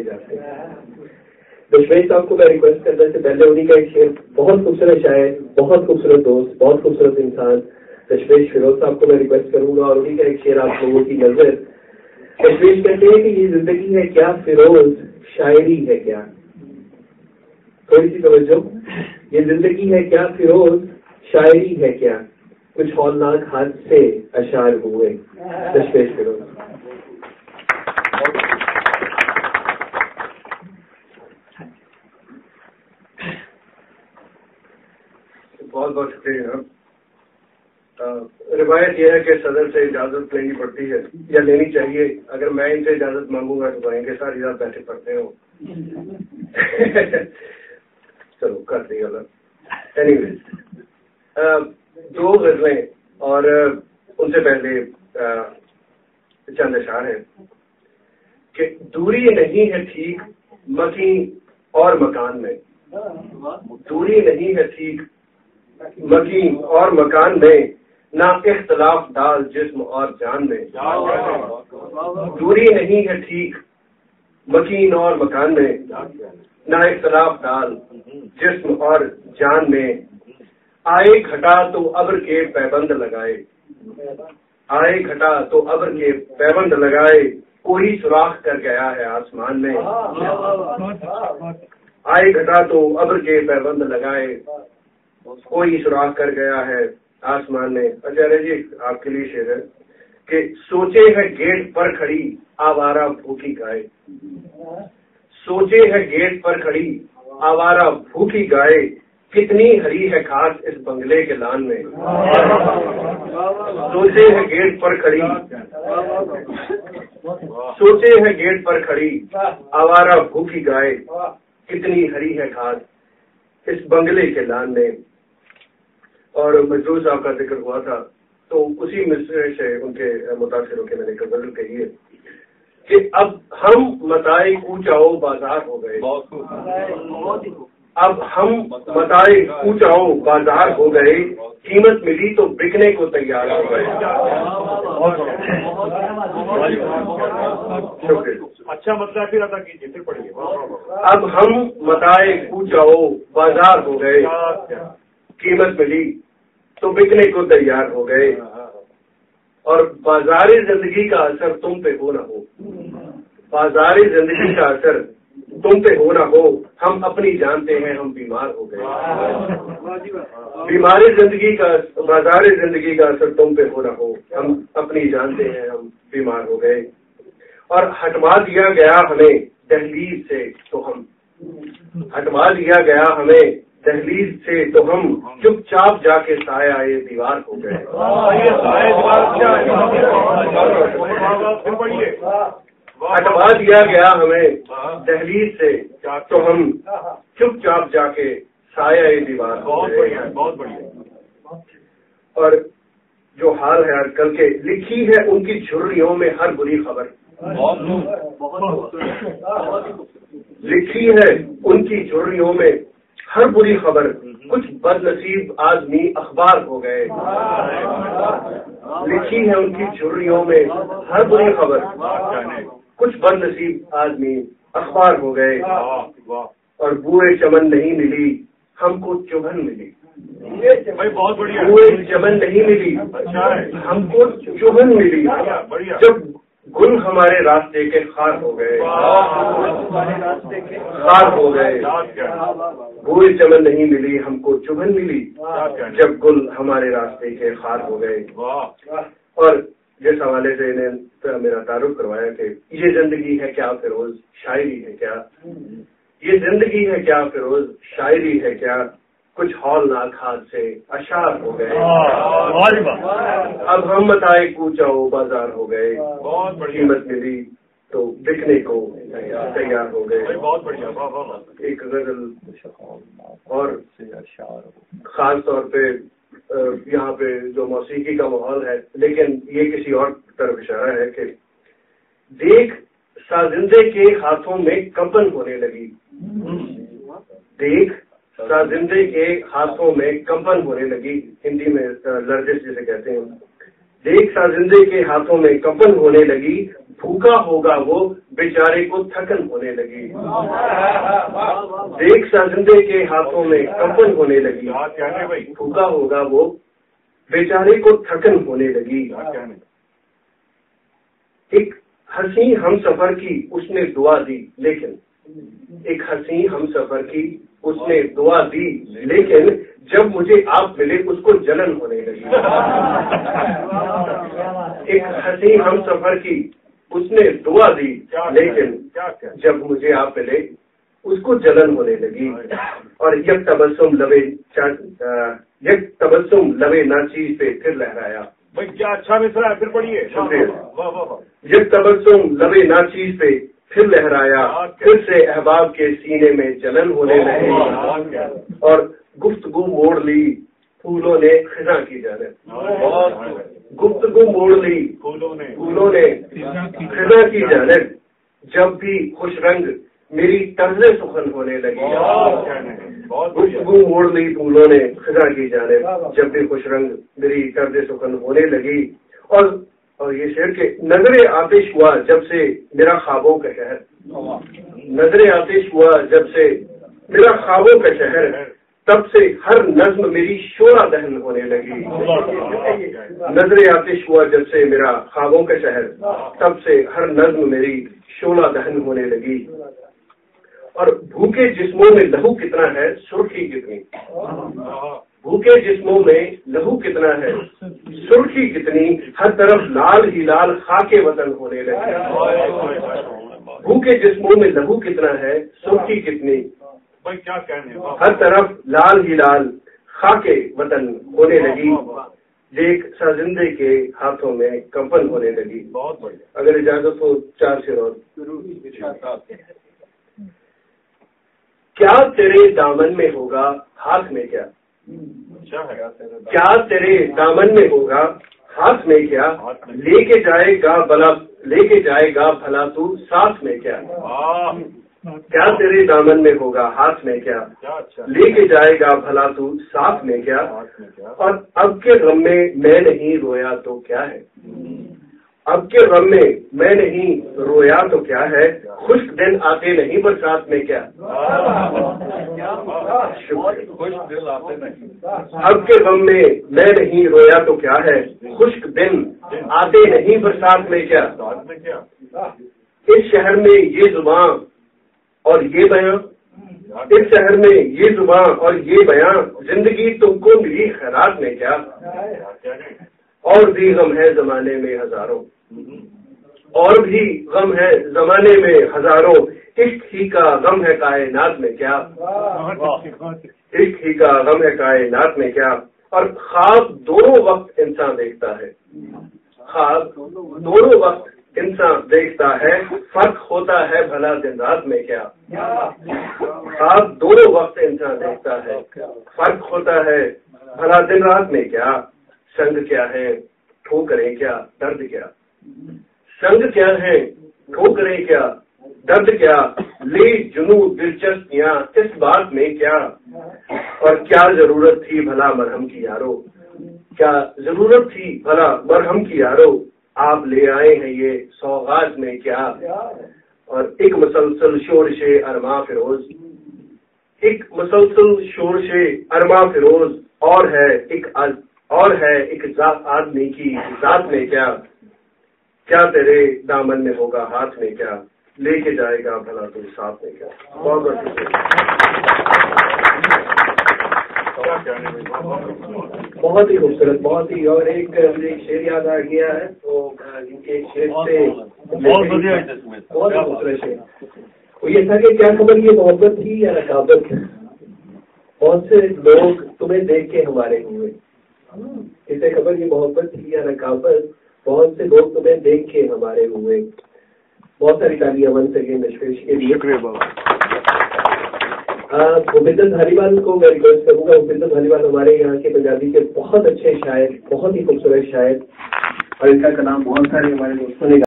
جاتے ہیں. دشمش صاحب کو میں ریکویسٹ کرنے سے پہلے انہیں کا ایک شعر، بہت خوبصورت شاعر، بہت خوبصورت دوست، بہت خوبصورت انسان دشمش فیروز صاحب کو میں ریکویسٹ کروں گا، اور انہیں کا ایک شعر آپ لوگوں کی نظر. دشمش کہتے ہیں کہ یہ زندگی ہے کیا فیروز، شاعری ہے کیا. تھوڑی سی توجہ. یہ زندگی ہے کیا فیروز، شاعری ہے کیا، کچھ ہولناک ہاتھ سے اشعار ہوئے. دشمش فیروز. بہت بہت شکریہ. روایت یہ ہے کہ صدر سے اجازت لینی پڑتی ہے یا لینی چاہیے. اگر میں ان سے اجازت مانگوں گا تو کہیں گے ساری رات بیٹھے پڑھتے ہو. چلو کر دی غلط. اینی ویز، دو غزلیں اور ان سے پہلے چند اشعار ہیں کہ دوری نہیں ہے ٹھیک مکین اور مکان میں، دوری نہیں ہے ٹھیک مکین اور مکان میں، نہ اختلاف ڈال جسم اور جان میں. دوری نہیں ہے ٹھیک مکین اور مکان میں، نہ اختلاف ڈال جسم اور جان میں. آئے گھٹا تو ابر کے پیبند لگائے، آئے گھٹا تو ابر کے پیبند لگائے، کوئی سوراخ کر گیا ہے آسمان میں. آئے گھٹا تو ابر کے پیبند لگائے، کوئی سوراخ کر گیا ہے آسمان میں. اچھا جی آپ کے لیے شعر ہے کہ سوچے ہے گیٹ پر کھڑی آوارہ بھوکی گائے، سوچے ہے گیٹ پر کھڑی آوارہ بھوکی گائے، کتنی ہری ہے گھاس اس بنگلے کے لان میں. سوچے ہے گیٹ پر کھڑی، سوچے ہے گیٹ پر کھڑی آوارہ بھوکی گائے، کتنی ہری ہے گھاس اس بنگلے کے لان میں. اور مجروح صاحب کا ذکر ہوا تھا تو اسی مصرے سے ان کے متاثر ہو کے میں نے غزل کہی ہے کہ اب ہم متائے کوچاؤ بازار ہو گئے، اب ہم متائے کوچاؤ بازار ہو گئے، قیمت ملی تو بکنے کو تیار ہو گئے. اچھا مطلب پھر ادا کیجیے، پھر پڑھیے. اب ہم متائے کوچاؤ بازار ہو گئے، قیمت ملی تو بکنے کو تیار ہو گئے. اور بازاری زندگی کا اثر تم پہ ہو نہ ہو، بازاری زندگی کا اثر تم پہ ہو نہ ہو، ہم اپنی جانتے ہیں ہم بیمار ہو گئے. بیماری زندگی کا، بازاری زندگی کا اثر تم پہ ہو نہ ہو، ہم اپنی جانتے ہیں ہم بیمار ہو گئے. اور ہٹوا دیا گیا ہمیں دہلیز سے تو ہم، ہٹوا دیا گیا ہمیں دہلیز سے تو ہم، چپ چاپ جا کے سایہ آئے دیوار ہو گئے. ہٹوا دیا گیا ہمیں دہلیز سے تو ہم، چپ چاپ جا کے سایہ دیوار. بہت بڑھیا، بہت بڑھیا. اور جو حال ہے آج کل کے، لکھی ہے ان کی جھریوں میں ہر بری خبر، لکھی ہے ان کی جھریوں میں ہر بری خبر، کچھ بد نصیب آدمی اخبار ہو گئے. لکھی ہے ان کی جھریوں میں ہر بری خبر، کچھ بد نصیب آدمی اخبار ہو گئے. اور بوئے چمن نہیں ملی ہم کو چبھن ملی. بہت بڑھیا. بوئے چمن نہیں ملی ہم کو چبھن ملی، جب گل ہمارے راستے کے خار ہو گئے، خار ہو گئے. بوئے چمن نہیں ملی ہم کو چبھن ملی، جب گل ہمارے راستے کے خار ہو گئے. اور جس حوالے سے انہیں میرا تعارف کروایا کہ یہ زندگی ہے کیا فیروز، شاعری ہے کیا، یہ زندگی ہے کیا فیروز، شاعری ہے کیا، کچھ ہولناک ہاتھ سے اشعار ہو گئے. اب ہم متائے کوچاؤ بازار ہو گئے، قیمت ملی تو بکنے کو تیار ہو گئے. بہت بڑھیا. ایک غزل اور خاص طور پہ یہاں پہ جو موسیقی کا ماحول ہے، لیکن یہ کسی اور طرف اشارہ ہے کہ دیکھ سازندے کے ہاتھوں میں کمپن ہونے لگی، دیکھ سازندے کے ہاتھوں میں کمپن ہونے لگی، ہندی میں لرزش جسے کہتے ہیں. دیکھ سازندے کے ہاتھوں میں کمپن ہونے لگی، भूखा होगा वो बेचारे को थकन होने लगी, देख साजिंदे के हाथों में कंपन होने लगी। भूखा होगा वो बेचारे को थकन होने लगी। एक हंसी हम सफर की उसने दुआ दी, लेकिन एक हंसी हम सफर की उसने दुआ दी, लेकिन जब मुझे आप मिले उसको जलन होने लगी। एक हंसी हम सफर की उसने दुआ दी, लेकिन जब मुझे आप मिले उसको जलन होने लगी। और यक तबस्सुम लबे नाचीज पे फिर लहराया। भाई क्या अच्छा मिसरा है, फिर पढ़िए। यक तबस्सुम लबे नाचीज पे फिर लहराया, फिर से अहबाब के सीने में जलन होने लगी। और गुफ्तगू मोड़ ली फूलों ने खिजा की जानिब। गुफ्तगू मोड़ ली फूलों ने खिजा की जानिब। जब भी खुश रंग मेरी तर्ज़े सुखन होने लगी। गुफ्तगू मोड़ ली फूलों ने खिजा की जानिब, जब भी खुश रंग मेरी तर्ज़े सुखन होने लगी। और ये शेर के नजरे आतिश हुआ जब से मेरा ख्वाबों का शहर, नजरे आतिश हुआ जब से मेरा ख्वाबों का शहर, तब से हर नज्म मेरी शोरा दहन होने लगी। नजरे आतिश हुआ जब से मेरा ख्वाबों का शहर, तब से हर नज्म मेरी शोरा दहन होने लगी। और भूखे जिस्मों में लहू कितना है, सुर्खी कितनी। भूखे जिस्मों में लहू कितना है, सुर्खी कितनी, हर तरफ लाल ही लाल खाके वतन होने लगे। भूखे जिस्मों में लहू कितना है, सुर्खी कितनी, भाई क्या कहने, हर तरफ लाल ही लाल खाके वतन होने लगी। देख साजिंदे के हाथों में कंपन होने लगी। बहुत बढ़िया। अगर इजाजत हो 4 शेर और। क्या तेरे दामन में होगा हाथ में क्या, क्या तेरे दामन में होगा हाथ में क्या, लेके जाएगा भला तू साथ में क्या। क्या तेरे दामन में होगा हाथ में क्या, लेके जाएगा भला तू साथ में क्या। और अब के गम में मैं नहीं रोया तो क्या है, अब के गम में मैं नहीं रोया तो क्या है, खुश्क दिन आते नहीं बरसात में क्या। अब के गम में मैं नहीं रोया तो क्या है, खुश्क दिन आते नहीं बरसात में क्या। इस शहर में ये जुबान और ये बयां, इस शहर में ये जुबान और ये बयां, जिंदगी तुमको मिली खैरात में क्या। और भी गम है जमाने में हजारों, और भी गम है जमाने में हजारों, इश्क ही का गम है कायनात में क्या। इश्क ही का गम है कायनात में क्या। और ख्वाब दोनों वक्त इंसान देखता है, ख्वाब दोनों वक्त इंसान देखता है, फर्क होता है भला दिन रात में क्या। ख्वाब दोनों वक्त इंसान देखता है, फर्क होता है भला दिन रात में क्या। संग क्या है ठोकरें क्या दर्द क्या, संग क्या है ठोकरें क्या दर्द क्या, ले जुनू दिलचस्पियां इस बात में क्या। और क्या जरूरत थी भला मरहम की यारो, क्या जरूरत थी भला मरहम की यारो, आप ले आए हैं ये सौगात में क्या। और एक मुसलसल शोरशे अरमा फिरोज, एक मुसलसल शोरशे अरमा फिरोज, और है एक जात आदमी की जात में क्या। क्या तेरे दामन में होगा हाथ में क्या, लेके जाएगा भला तू साथ में क्या। बहुत बहुत बहुत ही खूबसूरत, बहुत ही। और मुझे एक शेर याद आ गया है, तो इनके एक शेर से बहुत ही खूबसूरत शेर, वो ये था कि क्या खबर ये मोहब्बत थी या रकाबत। बहुत से लोग तुम्हें देख के हमारे हुए, इसे खबर ये मोहब्बत थी या रकाबत, बहुत से लोग तुम्हें देख के हमारे हुए। बहुत सारी तालियां वन सेकेंड नशवेश के लिए। भूपिंदर धालीवाल को मैं रिक्वेस्ट करूंगा। भूपिंदर धालीवाल हमारे यहाँ के पंजाबी के बहुत अच्छे शायर, बहुत ही खूबसूरत शायर, और इनका कलाम बहुत सारे हमारे दोस्तों ने